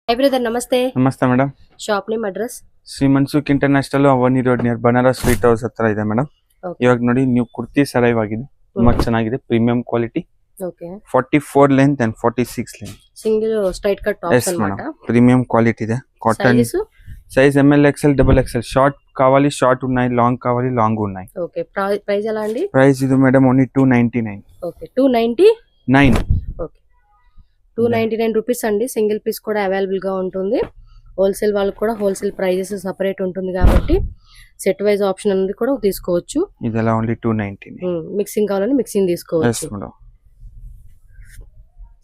Hi brother, namaste. ನಮಸ್ತೆ madam. Shop name address. Shri Mansukh international Avani road near Banaras sweet house ಹತ್ರ ಇದೆ madam. Okay. ಇವಾಗ ನೋಡಿ ನ್ಯೂ ಕುರ್ತಿ ಸರೈವ್ ಆಗಿದೆ, ತುಂಬಾ ಚೆನ್ನಾಗಿದೆ, premium quality, Okay. 44 length and 46 length. Single straight cut tops yes annamata. Madam, premium quality ಇದೆ, cotton Size? Size ML XL double XL. Short కావాలి short ఉన్నాయి, లాంగ్ కావాలి లాంగ్ ఉన్నాయి. Okay. Price ఎలా అండి? ప్రైస్ ఇది madam only 299. Okay. 299. 9. Okay. 299 rupees అండి. Single piece కూడా అవైలబుల్ గా ఉంటుంది. హోల్సేల్ వాళ్ళకి కూడా హోల్సేల్ ప్రైజెస్ సెపరేట్ ఉంటుంది కాబట్టి సెట్ వైజ్ ఆప్షన్ అనేది కూడా తీసుకోవచ్చు. ಇದೆಲ್ಲ ఓన్లీ 299. మిక్సింగ్ కావాలని మిక్సింగ్ ఎస్ తీసుకోవచ్చు. మేడం.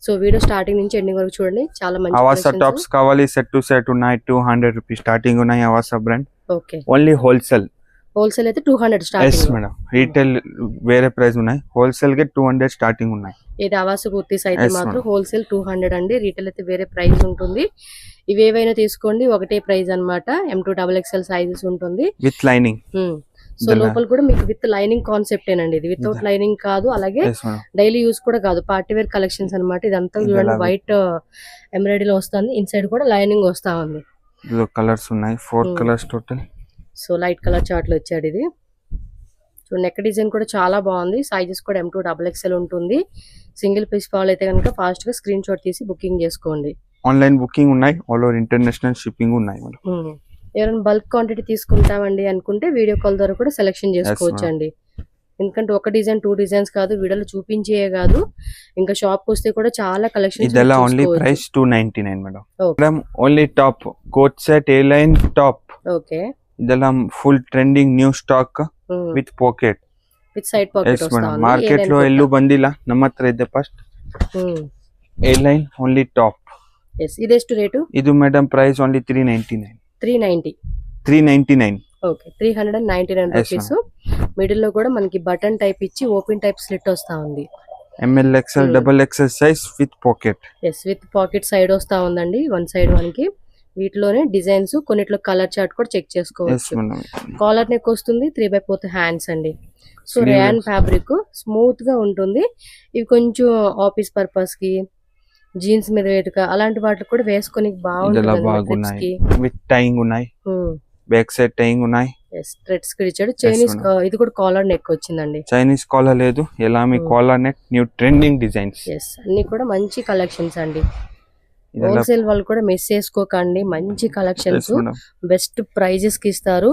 సో వీడియో స్టార్టింగ్ నుంచి ఎండింగ్ వరకు చూడండి, చాలా మంచి అవాసా collections. టాప్స్ కావాలి సెట్ టు సెట్ ఉన్నాయి, 200 రూపీస్ స్టార్టింగ్ ఉన్నాయి. Avasa brand okay. Only wholesale. Wholesale అయితే 200 ఎస్ స్టార్టింగ్. మేడం, రీటైల్ వేరే ప్రైస్ ఉన్నాయి, హోల్సేల్ కి 200 స్టార్టింగ్ ఉన్నాయి. ఇది ఆవాస కుర్తీస్ అయితే Yes, మాత్రం madam. హోల్సేల్ 200 అండి. రీటైల్ అయితే వేరే ప్రైస్ ఉంటుంది. ఇవి ఏవైనా తీసుకోండి ఒకటే ప్రైస్ అన్నమాట. M2XXL సైజెస్ ఉంటుంది. With lining. సో లోపల కూడా మీకు విత్ లైనింగ్ కాన్సెప్ట్ ఏనండి. ఇది వితౌట్ లైనింగ్ కాదు, అలాగే ఎస్ మేడం. డైలీ యూస్ కూడా కాదు, పార్టీ వేర్ కలెక్షన్స్ అన్నమాట. ఇదంతా ఇది చూడండి, ఎలాగో? వైట్ ఎంబ్రాయిడరీలో వస్తుంది, ఇన్సైడ్ కూడా లైనింగ్ వస్తా ఉంది. ఇందులో కలర్స్ ఉన్నాయి, 4 colours total. So light colour chart లో వచ్చాడు ఇది. సో నెక్ డిజైన్ కూడా చాలా బాగుంది. సైజెస్ కూడా M2XXL ఉంటుంది. సింగిల్ పీస్ ఫాల్ అయితే కనుక ఫాస్ట్ గా స్క్రీన్ షాట్ తీసి బుకింగ్ చేసుకోండి. ఆన్లైన్ బుకింగ్ ఉన్నాయి, ఆల్ ఓవర్ ఇంటర్నేషనల్ షిప్పింగ్ ఉన్నాయి మేడం. ఎవరైనా బల్క్ క్వాంటిటీ తీసుకుంటామండి అనుకుంటే వీడియో కాల్ ద్వారా కూడా సెలెక్షన్ చేసుకోవచ్చు అండి. ఎందుకంటే ఒక డిజైన్ 2 డిజైన్స్ కాదు, వీడియోలో చూపించే కాదు, ఇంకా షాప్ వస్తే కూడా చాలా కలెక్షన్. ಇದೆಲ್ಲ only price 299 madam. Okay. Madam only top coat set A line top. Okay. ಇದೆಲ್ಲ full trending new stock with pocket. With side pocket yes madam, market లో ಎಲ್ಲೂ ಬಂದಿಲ್ಲ, ನಮ್ಮ ಹತ್ರ ಇದೆ first. A line only top. ఇదెಷ್ಟು rate? ಇದು madam price only 399. 390. 399. Okay, 399 Yes, rupees. Middle లో కూడా మనకి బటన్ టైప్ ఇచ్చి ఓపెన్ టైప్ స్లిట్ వస్తా ఉంది. ML XL double XL size with pocket. Yes, with pocket side వస్తా ఉందండి, వన్ సైడ్ మనకి. వీటిలోనే డిజైన్స్, కొన్నిట్లో కలర్ చార్ట్ కూడా చెక్ ఎస్ చేసుకోవచ్చు. మేడం. కాలర్ నెక్ వస్తుంది, 3/4 హ్యాండ్స్ అండి. So Sleeveless. Rayon fabric smooth గా ఉంటుంది. ఇవి కొంచెం ఆఫీస్ పర్పస్ కి, జీన్స్ మీద వేటుక అలాంటి వాటికి కూడా వేసుకొని ಇದೆಲ್ಲ బాగుంటుంది. బాగున్నాయి, విత్ టైయింగ్ ఉన్నాయి, బ్యాక్ సైడ్ టైయింగ్ ఉన్నాయి. థ్రెడ్స్ కి ఇచ్చాడు. చైనీస్ ఇది కూడా కాలర్ నెక్ వచ్చిందండి. చైనీస్ కాలర్ లేదు, ఎలామి collar neck, new trending designs. Yes, అన్ని కూడా మంచి కలెక్షన్స్ అండి. హోల్సేల్ వాళ్ళు కూడా మిస్ చేసుకోకండి, మంచి కలెక్షన్స్, బెస్ట్ ప్రైజెస్ కి ఇస్తారు.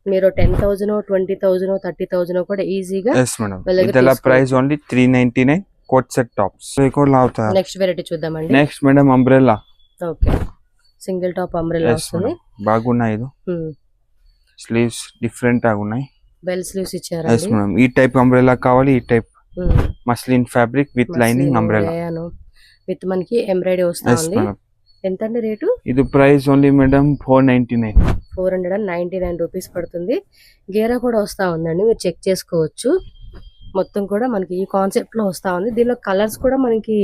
మీరు 10,000 20,000 30,000 కూడా ఈజీగా. ఎస్ మేడం, ಇದೆಲ್ಲ price only 399. Coat set tops అవుతా. నెక్స్ట్ వెరైటీ చూద్దామండి. Next madam umbrella. Okay, single top umbrella వస్తుంది. బాగున్నాయి, ఇది స్లీవ్స్ డిఫరెంట్ గా ఉన్నాయి. బెల్ స్లీవ్స్ ఎస్ ఇచ్చారండి. మేడం, ఈ టైప్ అంబ్రెల్లా కావాలి, ఈ type muslin fabric with lining umbrella with మనకి ఎంబ్రాయిడరీ వస్తా ఎస్ ఉంది. మేడం. ఎంత అండి రేటు? ఇది ప్రైస్ ఓన్లీ మేడం 499. 499 రూపీస్ పడుతుంది. గేరా కూడా వస్తా ఉందండి, మీరు చెక్ చేసుకోవచ్చు. మొత్తం కూడా మనకి ఈ కాన్సెప్ట్ లో వస్తా ఉంది. దీనిలో కలర్స్ కూడా మనకి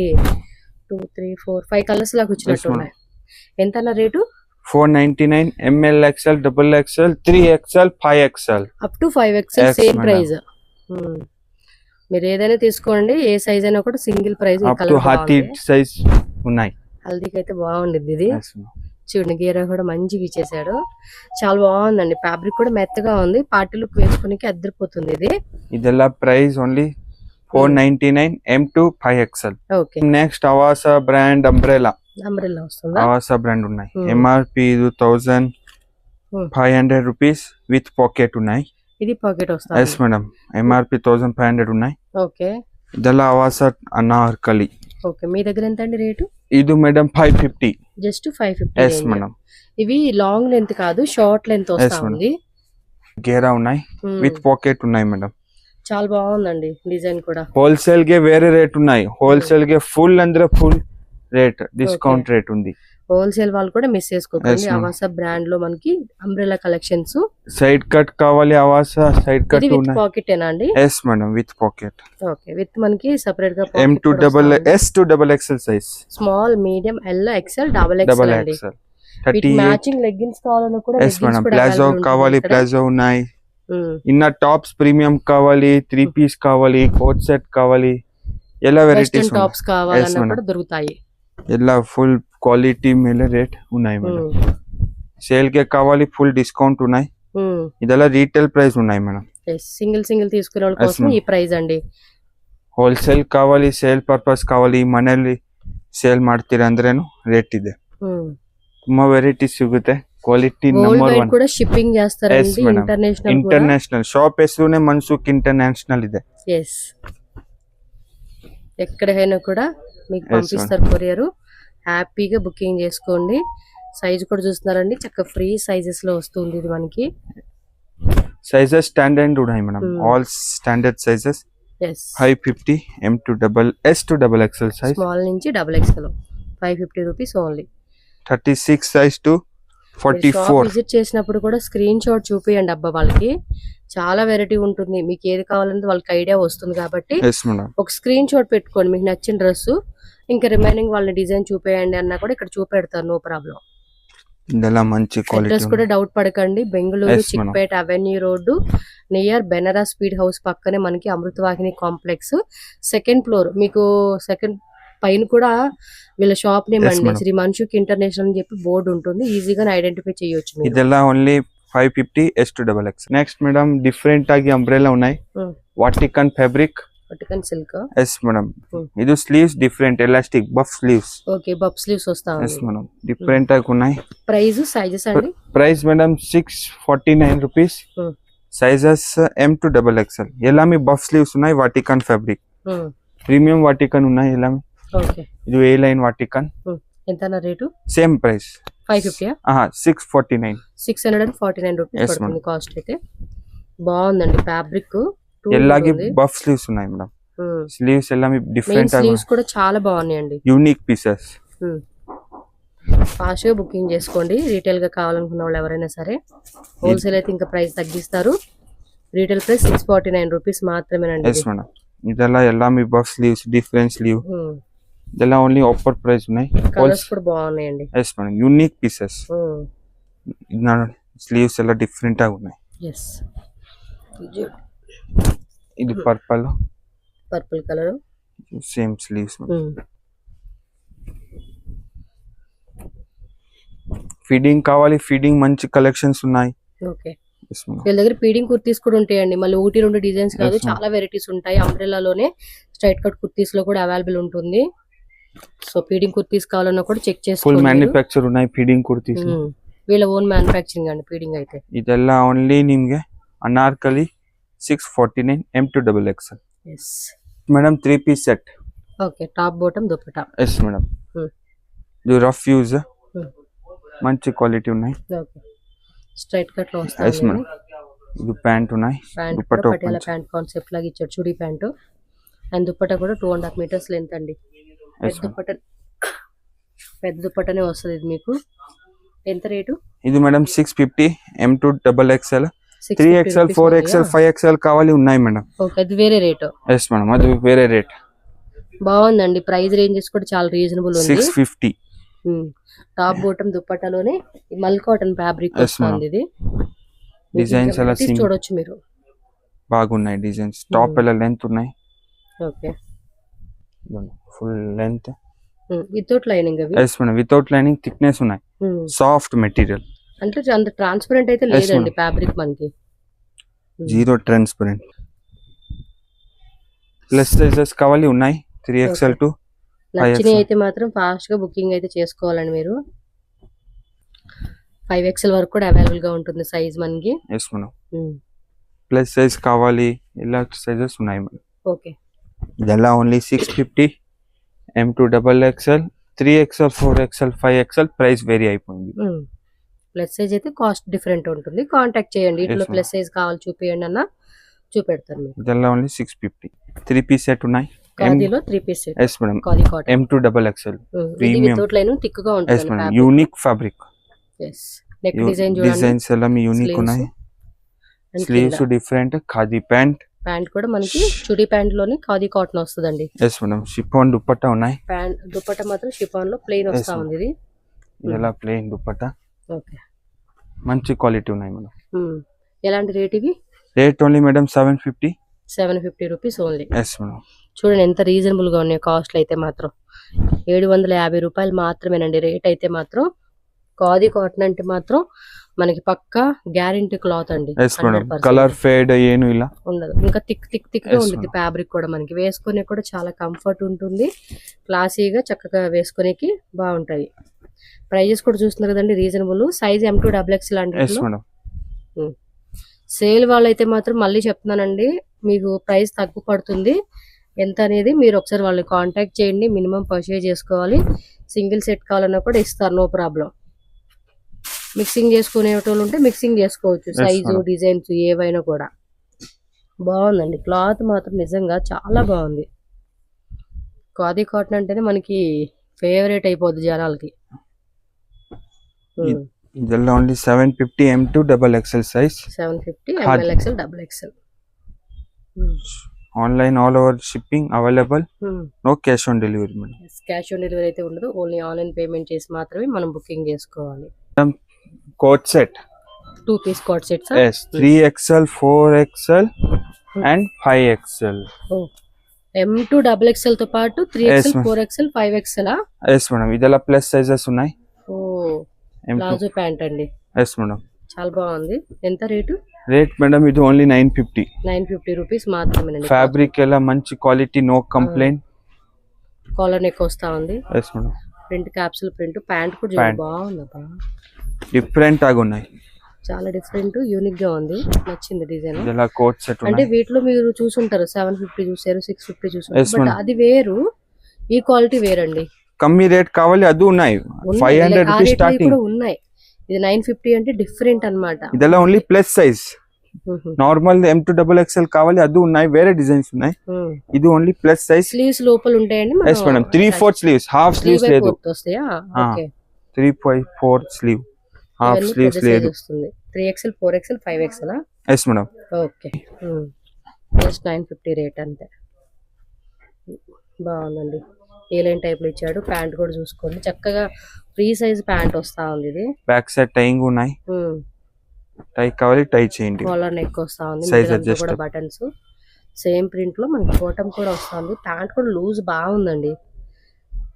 2 3 4 5 కలర్స్ లాగా వచ్చినట్టు ఉన్నాయి. ఎంత అన్న rate? 499. ML XL double XL 3XL 5XL up to 5XL Yes, same madam. Price. మీరు ఏదైనా తీసుకోండి, ఏ సైజ్ అయినా కూడా single price. Up to hearty size ఉన్నాయి. హల్దీకి అయితే బాగుండిద్ది ఇది. Yes, ma'am. చూడండి, గేరా కూడా మంచిగా ఇచ్చేసాడు, చాలా బాగుందండి. ఫ్యాబ్రిక్ కూడా మెత్తగా ఉంది, పార్టీలకు వేసుకునికి అద్దరిపోతుంది ఇది. ಇದೆಲ್ಲ price only 499. M2 5XL. Okay, next Avasa brand umbrella. Umbrella వస్తుందా? అవాసా బ్రాండ్ ఉన్నాయి. MRP ఇది 1500 రూపీస్ విత్ పాకెట్ ఉన్నాయి. ఇది పాకెట్ ఎస్ వస్తుంది. మేడం, MRP 1500 ఉన్నాయి. ఓకే. ಇದೆಲ್ಲ అవాసా అనార్కలి. ఓకే, మీ దగ్గర ఎంత అండి రేటు? ఇది మేడం 550. జస్ట్ 550. Yes madam. ఇవి లాంగ్ లెంత్ కాదు, షార్ట్ లెంత్ వస్తా madam. ఉంది. గేరా ఉన్నాయి, విత్ పాకెట్ ఉన్నాయి మేడం. చాలా బాగుందండి డిజైన్ కూడా. హోల్సేల్ ಗೆ వేరే రేట్ ఉన్నాయి, హోల్సేల్ ಗೆ ఫుల్ ಅಂದ್ರೆ ఫుల్ రేట్, డిస్కౌంట్ రేట్ ఉంది. హోల్సేల్ వాళ్ళు కూడా మిస్ చేసుకోకండి. Yes, ma'am. అవాసా బ్రాండ్ లో మనకి అంబ్రెల్లా కలెక్షన్స్. సైడ్ కట్ కావాలి, అవాసా సైడ్ కట్ ఇది విత్ ఉన్నాయి. పాకెట్ ఏనా అండి? Yes madam, with pocket. Okay, with మనకి సెపరేట్ గా M2 double XL size, small, medium, L, XL, double double XL అండి. XL వీటి 38. మ్యాచింగ్ లెగ్గిన్స్ కావాలన్నా కూడా ఎస్ మేడం, ప్లాజో కావాలి, ప్లాజో ఉన్నాయి. ఇన్న టాప్స్ ప్రీమియం కావాలి, 3 పీస్ కావాలి, కోట్ సెట్ కావాలి, ఎలా వెరైటీస్ టాప్స్ కావాలన్నా కూడా దొరుకుతాయి. ಎಲ್ಲ ఫుల్ క్వాలిటీ ಮೇಲೆ రేట్ ఉన్నాయి మేడం. సేల్ కే కావాలి ఫుల్ డిస్కౌంట్ ఉన్నాయి. ಇದೆಲ್ಲ రీటైల్ ప్రైస్ ఉన్నాయి మేడం. సింగిల్ తీసుకునే వాళ్ళ కోసం ఈ ప్రైస్ అండి. ಹೋಲ್ಸೇಲ್ ಕಾవాలి, ಸೇಲ್ ಪರ್ಪಸ್ ಕಾవాలి, ಮನೆಯಲ್ಲಿ ಸೇಲ್ ಮಾಡ್ತೀರಾ ಅಂದ್ರೇನು ರೇಟ್ ಇದೆ. ತುಂಬಾ ವೆರೈಟಿ ಸಿಗುತ್ತೆ. ಕ್ವಾಲಿಟಿ ನಂಬರ್ 1 కూడా షిప్పింగ్ చేస్తారండి. ఇంటర్నేషనల్ షాప్ ಹೆಸರುనే మన్సుఖ్ ఇంటర్నేషనల్ ಇದೆ. yes ఎక్కడైనా కూడా మీకు పంపిస్తారు కొరియర్. హ్యాపీగా బుకింగ్ చేసుకోండి. సైజ్ కూడా చూస్తున్నారండి, చక్కగా ఫ్రీ సైజెస్ లో వస్తుంది ఇది మనకి. సైజెస్ స్టాండర్డ్ ఉన్నాయి madam, all standard sizes. yes 550 M to double S to double XL size, small నుంచి double XL 550 rupees only. 36 size to 44. Visit చేసినప్పుడు కూడా స్క్రీన్ షాట్ చూపియండి అబ్బా, వాళ్ళకి చాలా వెరైటీ ఉంటుంది. మీకు ఏది కావాలంటే వాళ్ళకి ఐడియా వస్తుంది కాబట్టి ఒక స్క్రీన్ షాట్ పెట్టుకోండి మీకు నచ్చిన డ్రెస్. ఇంకా రిమైనింగ్ వాళ్ళని డిజైన్ చూపేయండి అన్నా కూడా ఇక్కడ చూపెడతారు, నో ప్రాబ్లం. మంచి క్వాలిటీ. అడ్రస్ కూడా డౌట్ పడకండి, Bengaluru Chickpet avenue road near Banaras sweet house పక్కనే మనకి అమృతవాహిని కాంప్లెక్స్, సెకండ్ ఫ్లోర్. మీకు సెకండ్ పైన కూడా వీళ్ళ షాప్ నేమ్ అండి, శ్రీ మన్సుఖ్ ఇంటర్నేషనల్ అని చెప్పి బోర్డు ఉంటుంది, ఈజీగా ఐడెంటిఫై చేయొచ్చు. ಇದೆಲ್ಲ only 550 S to double XL. Next madam different ఆಗಿ అంబ్రెల్లా ఉన్నాయి. Vatican fabric, Vatican silk. Yes madam. ఇది sleeves different elastic puff sleeves. Okay, puff sleeves వస్తాయి. ఎస్ మేడం, డిఫరెంట్ ఆಗಿ ఉన్నాయి. ప్రైస్ సైజెస్ అండి, price madam 649 rupees. Sizes M to double XL. ಎಲ್ಲಾಮಿ puff sleeves ఉన్నాయి. Vatican fabric, premium Vatican ఉన్నాయి ಎಲ್ಲಾಮಿ. Okay, ఇది ఏ లైన్ వాటికన్. ఎంతనా రేటు? Same price 550. 649 రూపీస్ పడుతుంది కాస్ట్ అయితే. బాగుందండి ఫ్యాబ్రిక్. ఎల్లాగి బఫ్ స్లీవ్స్ ఉన్నాయి మేడం. స్లీవ్స్ ఎల్లామి డిఫరెంట్ స్లీవ్స్ కూడా చాలా బాగున్నాయండి, యూనిక్ పీసెస్. ఫాస్ట్ గా బుకింగ్ చేసుకోండి రీటైల్ గా కావాలనుకున్న వాళ్ళు ఎవరైనా సరే. హోల్సేల్ అయితే ఇంకా ప్రైస్ తగ్గిస్తారు. రీటైల్ ప్రైస్ 649 రూపీస్ మాత్రమేనండి. ಇದೆಲ್ಲ ಎಲ್ಲಾಮಿ బఫ్ స్లీవ్స్, డిఫరెంట్ స్లీవ్. ಇದೆಲ್ಲ ఓన్లీ ఆఫర్ ప్రైస్ ఉన్నాయి. కలర్స్ కూడా బాగున్నాయండి. Yes madam, unique pieces. Sleeves ಎಲ್ಲ డిఫరెంట్ గా ఉన్నాయి. ఎస్, ఇది purple colour, same sleeves. Feeding కావాలి, ఫీడింగ్ మంచి కలెక్షన్స్ ఉన్నాయి. ఓకే, వీళ్ళ దగ్గర ఫీడింగ్ కుర్తీస్ కూడా ఉంటాయండి. మళ్ళీ 1-2 డిజైన్స్ కాదు, చాలా వెరైటీస్ ఉంటాయి. అంబ్రెల్లాలోనే స్ట్రైట్ కట్ కుర్తీస్ లో కూడా అవైలబుల్ ఉంటుంది. సో ఫీడింగ్ కుర్తీస్ కావాలన్నా కూడా చెక్ చేసుకోండి. ఫుల్ మ్యానుఫ్యాక్చర్ ఉన్నాయి ఫీడింగ్ కుర్తీస్. వీళ్ళ ఓన్ మ్యానుఫ్యాక్చరింగ్ అండి ఫీడింగ్ అయితే. ಇದೆಲ್ಲ ఓన్లీ ನಿಮಗೆ anarkali 649 M to double XL. yes madam 3 piece set. Okay, top bottom dupatta. Yes madam, ఇది రఫ్ యూజ్, మంచి క్వాలిటీ ఉన్నాయి. ఓకే, స్ట్రైట్ కట్ లో వస్తాయి. ఎస్ మేడం, ఇది ప్యాంట్ ఉన్నాయి. దుపట్టా పటియాలా ప్యాంట్ కాన్సెప్ట్ లాగా ఇచ్చారు, చుడీ ప్యాంట్. అండ్ దుపట్టా కూడా 2.5 మీటర్స్ లెంత్ అండి. పెద్ద దుపట్టానే వస్తుంది ఇది మీకు. ఎంత రేటు? ఇది madam 650 M to double XL. 3XL 4XL 5XL కావాలి ఉన్నాయి మేడం. ఓకే, అది వేరే రేటు. ఎస్ మేడం, అది వేరే రేట్. బాగుందండి, ప్రైస్ రేంజెస్ కూడా చాలా రీజనబుల్ ఉంది. 650. టాప్ బాటమ్ దుపట్టాలోనే మల్ కాటన్ ఫ్యాబ్రిక్ వస్తుంది. ఇది డిజైన్స్ అలా చూడొచ్చు మీరు, బాగున్నాయి డిజైన్స్. టాప్ ఎలా లెంత్ ఉన్నాయి. Okay, full length without lining. అవి yes madam, without lining, thickness ఉన్నాయి. సాఫ్ట్ మెటీరియల్, అంటే అంత ట్రాన్స్పరెంట్ అయితే లేదండి ఫ్యాబ్రిక్ మనకి. Zero transparent. ప్లస్ సైజెస్ కావాలి ఉన్నాయి 3XL to 5XL. నచ్చినవి అయితే మాత్రం ఫాస్ట్ గా బుకింగ్ అయితే చేసుకోవాలండి మీరు. 5XL వరకు కూడా అవైలబుల్ గా ఉంటుంది సైజ్ మనకి. ఎస్ మేడం, ప్లస్ సైజ్ కావాలి, ఇలా సైజెస్ ఉన్నాయి మేడం. ఓకే, ಇದೆಲ್ಲ only 650 M to double XL. 3XL 4XL 5XL price vary అయిపోయింది. ప్లస్ సైజ్ అయితే కాస్ట్ డిఫరెంట్ ఉంటుంది. కాంటాక్ట్ చేయండి, ఇట్లా ప్లస్ సైజ్ కావాలి చూపియండి అన్న చూపెడతాను మీకు. ಇದೆಲ್ಲ ఓన్లీ 650. 3 piece సెట్ ఉన్నాయి. ఖాదీలో 3 piece set. Yes madam, khadi cotton M to double XL. ఇది వితౌట్ లైన్ థిక్ గా ఉంటుంది. Yes madam, unique fabric. Yes, neck design చూడండి, డిజైన్స్ ಎಲ್ಲ యూనిక్ ఉన్నాయి. Sleeves different. ఖాదీ ప్యాంట్ కూడా మనకి చుడీ ప్యాంట్ లోనే ఖాదీ కాటన్ వస్తుందండి. ఎస్ మేడం, షిఫాన్ దుపట్టా ఉన్నాయి. ప్యాంట్ దుపట్టా మాత్రం షిఫాన్ లో ప్లెయిన్ వస్తా ఉంది. ఇది ఇలా ప్లెయిన్ దుపట్టా. ఓకే, మంచి క్వాలిటీ ఉన్నాయి మేడం. ఎలాంటి రేట్ ఇవి? Rate only madam 750 rupees only. Yes madam, చూడండి ఎంత రీజనబుల్ గా ఉన్నాయి కాస్ట్లు అయితే మాత్రం. 750 రూపాయలు మాత్రమేనండి రేట్ అయితే మాత్రం. ఖాదీ కాటన్ అంటే మాత్రం మనకి పక్కా గ్యారెంటీ క్లాత్ అండి. ఎస్ మేడం 100% కలర్ ఫేడ్ ಏನು ಇಲ್ಲ ఉండదు. ఇంకా థిక్ గా Yes, ఉంటుంది ఫ్యాబ్రిక్ కూడా. మనకి వేసుకునే కూడా చాలా కంఫర్ట్ ఉంటుంది. క్లాసీగా చక్కగా వేసుకునేకి బాగుంటాయి. ప్రైజెస్ కూడా చూస్తున్నారు కదండి reasonable. Size M2 XXL yes లాంటి మేడం సేల్ వాళ్ళైతే మాత్రం మళ్ళీ చెప్తున్నానండి, మీకు ప్రైస్ తక్కువ పడుతుంది. ఎంత అనేది మీరు ఒకసారి వాళ్ళని కాంటాక్ట్ చేయండి. మినిమం పర్చేజ్ చేసుకోవాలి. సింగిల్ సెట్ కావాలన్నా కూడా ఇస్తారు, నో ప్రాబ్లం. మిక్సింగ్ చేసుకునే వాళ్ళు ఉంటే మిక్సింగ్ చేసుకోవచ్చు. Size madam. డిజైన్స్ ఏవైనా కూడా బాగుందండి. క్లాత్ మాత్రం నిజంగా చాలా బాగుంది. ఖాదీ కాటన్ అంటేనే మనకి ఫేవరెట్ అయిపోద్ది జనాలకి. ಇದೆಲ್ಲ only 750 M2 XXL size 750 Khadi. ML XL XXL. Online all over shipping available no cash on delivery madam cash on delivery అయితే ఉండదు. ఓన్లీ ఆన్లైన్ పేమెంట్ చేసి మాత్రమే మనం బుకింగ్ చేసుకోవాలి. Coat set 2 piece coat sets. Yes 3XL 4XL and 5XL. M2 XXL తో పాటు 3XL Yes, ma'am. 4XL 5XL. Yes madam ಇದೆಲ್ಲ plus sizes ఉన్నాయి. ప్లాజో ప్యాంట్ అండి. ఎస్ మేడం చాలా బాగుంది. ఎంత రేటు? రేట్ మేడం ఇది ఓన్లీ 950. 950 రూపీస్ మాత్రమేనండి. ఫ్యాబ్రిక్ ಎಲ್ಲ మంచి quality no complaint. Collar neck వస్తా ఉంది. Yes madam print capsule print. Pant కూడా చాలా బాగుంది అబ్బా. డిఫరెంట్ ఆగా ఉన్నాయి. చాలా డిఫరెంట్ యూనిక్ గా ఉంది. నచ్చింది డిజైన్. ಇದೆಲ್ಲ కోట్ సెట్ అంటే ఉన్నాయి. వీటిలో మీరు చూసుంటారు 750 చూసారు, 650 చూసారు. Yes, but ma'am. అది వేరు, ఈ క్వాలిటీ వేరండి. కమ్మీ రేట్ కావాలి అది ఉన్నాయి. ఉన్నాయి. 500 Like ఆ రూపీస్ రేట్లో స్టార్టింగ్. కూడా ఉన్నాయి. ఇది 950 అంటే డిఫరెంట్ అన్నమాట. ಇದೆಲ್ಲ only plus size. Normal M2 XXL కావాలి అది ఉన్నాయి. వేరే డిజైన్స్ ఉన్నాయి. ఇది ఓన్లీ ప్లస్ సైజ్. స్లీవ్స్ లోపల ఉంటాయండి. Yes madam 3/4 sleeves, half sleeves లేదు. వస్తాయా? ఓకే. 3/4 స్లీవ్, హాఫ్ స్లీవ్స్ లేదు. వస్తుంది. 3XL 4XL 5XL. Yes madam okay. Just 950 rate అంతే. బాగుందండి. ఏ లైన్ టైప్ లో ఇచ్చాడు. ప్యాంట్ కూడా చూసుకోండి చక్కగా ఫ్రీ సైజ్ ప్యాంట్ వస్తా ఉంది. ఇది బ్యాక్ సైడ్ టైయింగ్ ఉన్నాయి. టై కావాలి టై చేయండి. కాలర్ నెక్ వస్తా ఉంది. Size మిడిల్ అంతా adjust. కూడా బటన్స్. సేమ్ ప్రింట్ లో మనకి బాటమ్ కూడా వస్తా ఉంది. ప్యాంట్ కూడా లూజ్ బాగుందండి.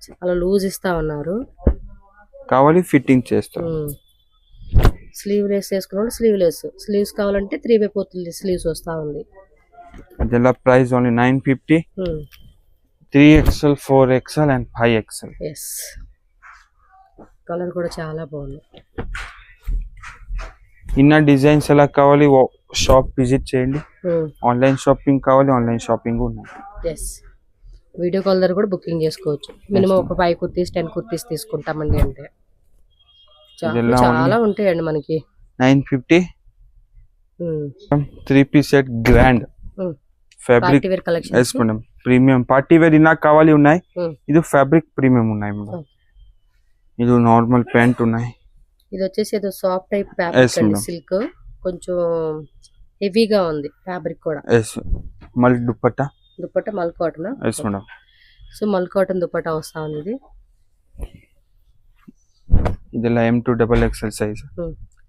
చాలా లూజ్ ఇస్తా ఉన్నారు. కావాలి ఫిట్టింగ్ చేస్తాం. స్లీవ్ లెస్ వేసుకున్నాడు. స్లీవ్స్ కావాలంటే 3/4 స్లీవ్స్ వస్తా ఉంది. ಇದೆಲ್ಲ price only 950. 3XL 4XL and 5XL. Yes. Colour కూడా చాలా బాగుంది. ఇన్న డిజైన్స్ ఎలా కావాలి షాప్ విజిట్ చేయండి. ఆన్లైన్ షాపింగ్ కావాలి ఆన్లైన్ షాపింగ్ ఉన్నాయి. ఎస్. వీడియో కాల్ ద్వారా కూడా బుకింగ్ చేసుకోవచ్చు. మినిమం ఒక 5 కుర్తీస్ 10 కుర్తీస్ తీసుకుంటామండి అంటే. చాలా ఉంటాయండి మనకి. 950. 3 piece set grand fabric. Party wear collection. Yes madam premium party wear ఇన్నా కావాలి ఉన్నాయి. ఇది ఫ్యాబ్రిక్ ప్రీమియం ఉన్నాయి మేడం. ఇది నార్మల్ ప్యాంట్ ఉన్నాయి. ఇది వచ్చేసి ఏదో సాఫ్ట్ టైప్ ఫ్యాబ్రిక్ అండి. సిల్క్ కొంచెం హెవీగా ఉంది ఫ్యాబ్రిక్ కూడా. Yes mul dupatta mul cotton. Yes madam so mul cotton dupatta వస్తా ఉంది ఇది. ಇದೆಲ್ಲ M2 XXL సైజ్.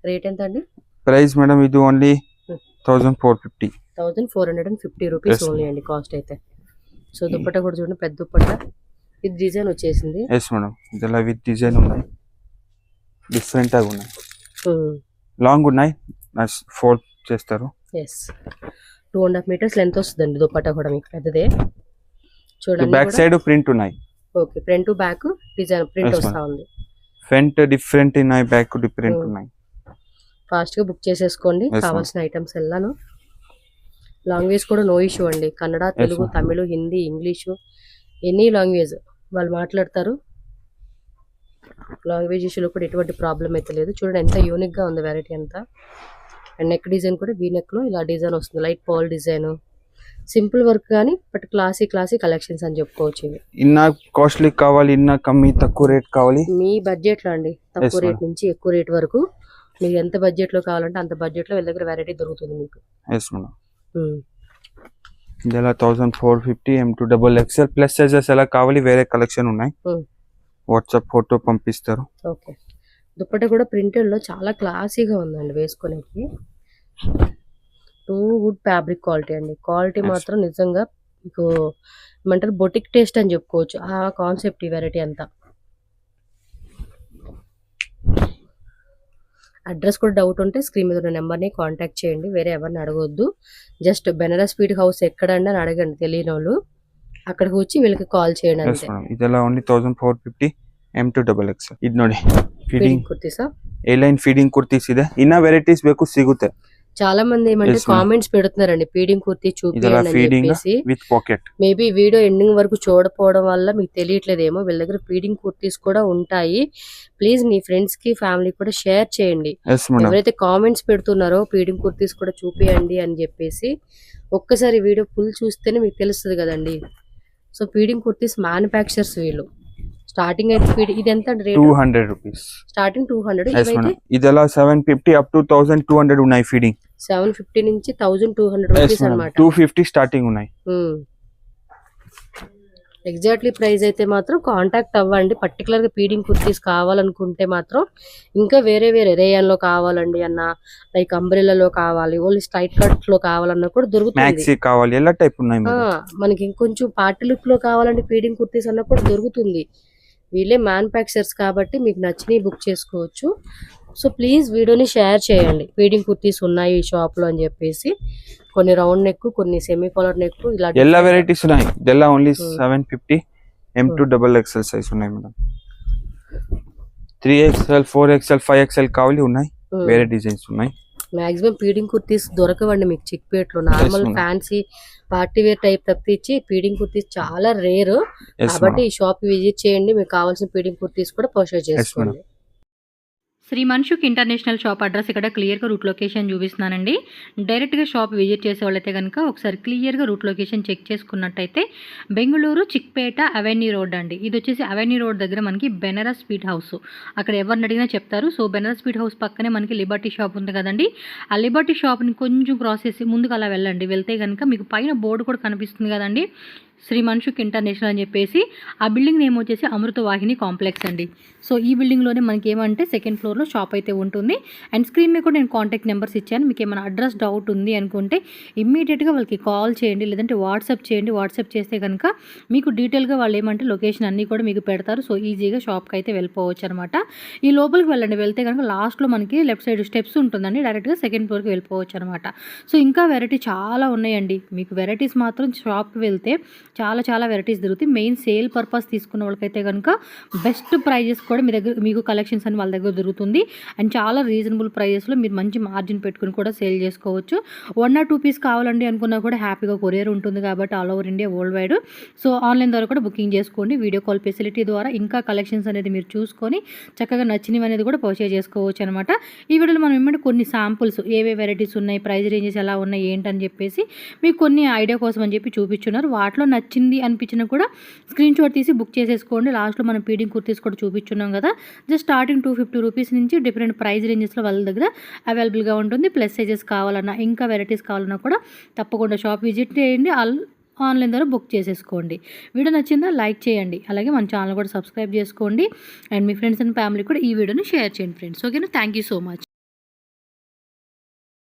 రేట్ ఎంత అండి? ప్రైస్ మేడం ఇది ఓన్లీ 1450. 1450 రూపీస్ ఓన్లీ అండి కాస్ట్ అయితే. సో దుపట్టా కూడా చూడండి పెద్ద దుపట్టా. ఇది డిజైన్ వచ్చేసింది. ఎస్ మేడం ಇದೆಲ್ಲ విత్ డిజైన్ ఉన్నాయి. డిఫరెంట్ గా ఉన్నాయి. లాంగ్ ఉన్నాయి. ఫోల్డ్ చేస్తారు. ఎస్. 2.5 మీటర్స్ లెంత్ వస్తుందండి దుపట్టా కూడా మీకు పెద్దదే. చూడండి బ్యాక్ సైడ్ ప్రింట్ ఉన్నాయి. Okay. Front to back design print వస్తా ఉంది. ఫ్రంట్ డిఫరెంట్ ఉన్నాయి, బ్యాక్ డిఫరెంట్ ఉన్నాయి. ఫాస్ట్ గా బుక్ చేసేసుకోండి కావాల్సిన ఐటమ్స్ ఎల్లాను. లాంగ్వేజ్ కూడా నో ఇష్యూ అండి. కన్నడ, తెలుగు, తమిళ, హిందీ, ఇంగ్లీషు ఎనీ లాంగ్వేజ్ వాళ్ళు మాట్లాడతారు. లాంగ్వేజ్ ఇష్యూలో కూడా ఎటువంటి ప్రాబ్లం అయితే లేదు. చూడండి ఎంత యూనిక్ గా ఉంది వెరైటీ అంతా. అండ్ నెక్ డిజైన్ కూడా వీ నెక్ లో ఇలా డిజైన్ వస్తుంది. Light pearl design. Simple work కానీ బట్ క్లాసీ కలెక్షన్స్ అని చెప్పుకోవచ్చు. ఇవి ఇన్న కాస్ట్లీ కావాలి, ఇన్న కమ్మి తక్కువ రేట్ కావాలి. మీ బడ్జెట్ లో అండి. తక్కువ రేట్ నుంచి ఎక్కువ రేట్ వరకు మీకు ఎంత బడ్జెట్ లో కావాలంటే అంత బడ్జెట్ లో వీళ్ళ దగ్గర వెరైటీ దొరుకుతుంది మీకు. ఎస్ మేడం ಇದೆಲ್ಲ 1450 M2 XXL ప్లస్ సైజెస్ ఎలా కావాలి వేరే కలెక్షన్ ఉన్నాయి. వాట్సాప్ ఫోటో పంపిస్తారు. ఓకే. దుపట్టా కూడా ప్రింటెడ్ లో చాలా క్లాసీగా ఉందండి వేసుకునేకి. గుడ్ ఫ్యాబ్రిక్ క్వాలిటీ అండి. క్వాలిటీ మాత్రం నిజంగా మీకు ఏమంటారు బొటిక్ టేస్ట్ అని చెప్పుకోవచ్చు. ఆ కాన్సెప్ట్ ఈ వెరైటీ అంతా. అడ్రస్ కూడా డౌట్ ఉంటే స్క్రీన్ మీద ఉన్న నెంబర్ని కాంటాక్ట్ చేయండి. వేరే ఎవరిని అడగొద్దు. జస్ట్ బెనారస్ స్వీట్ హౌస్ ఎక్కడండి అని అడగండి తెలియని వాళ్ళు. అక్కడికి వచ్చి వీళ్ళకి కాల్ చేయండి ಎಸ್ అంతే. ಮೇಡಮ್ ಇದೆಲ್ಲ ಓನ್ಲಿ 1450 M2 XXL. ಇದು ನೋಡಿ ఫీడింగ్ ಫೀಡಿಂಗ್ కుర్తీసా? ಎ ಲೈನ್ ಫೀಡಿಂಗ್ ಕುರ್ತೀಸ್ ಇದೆ. ಇನ್ನ ವೆರೈಟೀಸ್ ಬೇಕು ಸಿಗುತ್ತೆ. చాలా మంది ఏమంటే Yes, ma'am. కామెంట్స్ పెడుతున్నారండి ఫీడింగ్ కుర్తీ ಇದೆಲ್ಲ చూపియండి అని ಫೀಡಿಂಗ್ చెప్పేసి. With pocket. Maybe video ending వరకు చూడకపోవడం వల్ల మీకు తెలియట్లేదేమో. వీళ్ళ దగ్గర ఫీడింగ్ కుర్తీస్ కూడా ఉంటాయి. ప్లీజ్ మీ ఫ్రెండ్స్ కి ఫ్యామిలీ కూడా షేర్ చేయండి. ಎಸ್ ಮೇಡಮ್ ఎవరైతే కామెంట్స్ పెడుతున్నారో ఫీడింగ్ కుర్తీస్ కూడా చూపియండి అని చెప్పేసి ఒక్కసారి వీడియో ఫుల్ చూస్తేనే మీకు తెలుస్తుంది కదండి. సో ఫీడింగ్ కుర్తీస్ మ్యానుఫ్యాక్చర్స్ వీళ్ళు. స్టార్టింగ్ అయితే ఇది ఎంత రేట్? 200 రూపీస్. స్టార్టింగ్ 200. ఎస్ ఇవైతే మేడం ಇದೆಲ್ಲ 750 అప్ టు 1200 ఉన్నాయి ఫీడింగ్. 750 నుంచి 1200 ఎస్ రూపీస్ మేడం అనమాట. 250 స్టార్టింగ్ ఉన్నాయి. ఎగ్జాక్ట్లీ ప్రైస్ అయితే మాత్రం కాంటాక్ట్ అవ్వండి. పర్టికులర్ గా ఫీడింగ్ కుర్తీస్ కావాలనుకుంటే మాత్రం, ఇంకా వేరే వేరే రేయన్ లో కావాలండి అన్న, లైక్ అంబ్రెల్లాలో కావాలి, ఓన్లీ స్ట్రైట్ కట్ లో కావాలన్నా కూడా దొరుకుతుంది. మ్యాక్సీ కావాలి ఎలా టైప్ ఉన్నాయి మేడం. మనకి ఇంకొంచెం పార్టీ లుక్ లో కావాలంటే ఫీడింగ్ కుర్తీస్ అన్న కూడా దొరుకుతుంది. వీళ్ళే మ్యానుఫ్యాక్చర్స్ కాబట్టి మీకు నచ్చినవి బుక్ చేసుకోవచ్చు. సో ప్లీజ్ వీడియోని షేర్ చేయండి. ఫీడింగ్ కుర్తీస్ ఉన్నాయి ఈ షాప్ లో అని చెప్పేసి. కొన్ని రౌండ్ నెక్, కొన్ని సెమీ కాలర్ నెక్, ఇలా ಎಲ್ಲ వెరైటీస్ ఉన్నాయి. ಇದೆಲ್ಲ ఓన్లీ 750 M2 XXL సైజ్ ఉన్నాయి మేడం. 3XL 4XL 5XL కావాలి ఉన్నాయి. వేరే డిజైన్స్ ఉన్నాయి. మాక్సిమం ఫీడింగ్ కుర్తీస్ దొరకవండి మీకు చిక్పేట్లో. Normal ma'am. Fancy party wear type తప్పించి ఫీడింగ్ కుర్తీస్ చాలా రేర్. Yes, కాబట్టి ma'am. ఈ షాప్ విజిట్ చేయండి. మీకు కావాల్సిన ఫీడింగ్ కుర్తీస్ కూడా పర్చేజ్ చేసుకోండి. Shri Mansukh international shop address ఇక్కడ క్లియర్గా రూట్ లొకేషన్ చూపిస్తున్నానండి. డైరెక్ట్గా షాప్ విజిట్ చేసే వాళ్ళైతే కనుక ఒకసారి క్లియర్గా రూట్ లొకేషన్ చెక్ చేసుకున్నట్టయితే బెంగళూరు చిక్పేట అవెన్యూ రోడ్ అండి. ఇది వచ్చేసి అవెన్యూ రోడ్ దగ్గర మనకి బెనారస్ స్వీట్ హౌస్. అక్కడ ఎవరిని అడిగినా చెప్తారు. సో బెనారస్ స్వీట్ హౌస్ పక్కనే మనకి లిబర్టీ షాప్ ఉంది కదండి. ఆ లిబర్టీ షాప్ని కొంచెం క్రాస్ చేసి ముందుకు అలా వెళ్ళండి. వెళ్తే కనుక మీకు పైన బోర్డు కూడా కనిపిస్తుంది కదండి, శ్రీ మన్షుక్ ఇంటర్నేషనల్ అని చెప్పేసి. ఆ బిల్డింగ్ నేమ్ వచ్చేసి అమృత వాహిని కాంప్లెక్స్ అండి. సో ఈ బిల్డింగ్లోనే మనకి ఏమంటే సెకండ్ ఫ్లోర్లో షాప్ అయితే ఉంటుంది. అండ్ స్క్రీన్ మీద కూడా నేను కాంటాక్ట్ నెంబర్స్ ఇచ్చాను. మీకు ఏమైనా అడ్రస్ డౌట్ ఉంది అనుకుంటే ఇమ్మీడియట్గా వాళ్ళకి కాల్ చేయండి, లేదంటే వాట్సాప్ చేయండి. వాట్సాప్ చేస్తే కనుక మీకు డీటెయిల్గా వాళ్ళు ఏమంటే లొకేషన్ అన్నీ కూడా మీకు పెడతారు. సో ఈజీగా షాప్కి అయితే వెళ్ళిపోవచ్చు అనమాట. ఈ లోపలికి వెళ్ళండి. వెళ్తే కనుక లాస్ట్లో మనకి లెఫ్ట్ సైడ్ స్టెప్స్ ఉంటుందండి. డైరెక్ట్గా సెకండ్ ఫ్లోర్కి వెళ్ళిపోవచ్చు అనమాట. సో ఇంకా వెరైటీ చాలా ఉన్నాయండి. మీకు వెరైటీస్ మాత్రం షాప్కి వెళ్తే చాలా చాలా వెరైటీస్ దొరుకుతాయి. మెయిన్ సేల్ పర్పస్ తీసుకున్న వాళ్ళకైతే కనుక బెస్ట్ ప్రైజెస్ కూడా మీ దగ్గర, మీకు కలెక్షన్స్ అని వాళ్ళ దగ్గర దొరుకుతుంది. అండ్ చాలా రీజనబుల్ ప్రైజెస్లో మీరు మంచి మార్జిన్ పెట్టుకుని కూడా సేల్ చేసుకోవచ్చు. 1 or 2 పీస్ కావాలండి అనుకున్నా కూడా హ్యాపీగా కొరియర్ ఉంటుంది కాబట్టి all over India, world wide. So online ద్వారా కూడా బుకింగ్ చేసుకోండి. వీడియో కాల్ ఫెసిలిటీ ద్వారా ఇంకా కలెక్షన్స్ అనేది మీరు చూసుకొని చక్కగా నచ్చినవి అనేది కూడా పర్చేజ్ చేసుకోవచ్చు అనమాట. ఈ వీడియోలో మనం ఏమంటే కొన్ని శాంపుల్స్ ఏవే వెరైటీస్ ఉన్నాయి, ప్రైస్ రేంజెస్ ఎలా ఉన్నాయి ఏంటని చెప్పేసి మీకు కొన్ని ఐడియా కోసం అని చెప్పి చూపించున్నారు. వాటిలో నచ్చింది అనిపించినా కూడా స్క్రీన్ షాట్ తీసి బుక్ చేసేసుకోండి. లాస్ట్లో మనం ఫీడింగ్ కుర్తీస్ కూడా చూపించున్నాం కదా. జస్ట్ స్టార్టింగ్ 250 రూపీస్ నుంచి డిఫరెంట్ ప్రైస్ రేంజెస్లో వాళ్ళ దగ్గర అవైలబుల్గా ఉంటుంది. ప్లస్ సైజెస్ కావాలన్నా, ఇంకా వెరైటీస్ కావాలన్నా కూడా తప్పకుండా షాప్ విజిట్ చేయండి. ఆన్లైన్ ద్వారా బుక్ చేసేసుకోండి. వీడియో నచ్చిందా లైక్ చేయండి. అలాగే మన ఛానల్ కూడా సబ్స్క్రైబ్ చేసుకోండి. And me friends and family కూడా ఈ వీడియోని షేర్ చేయండి ఫ్రెండ్స్. ఓకేనా? Thank you so much.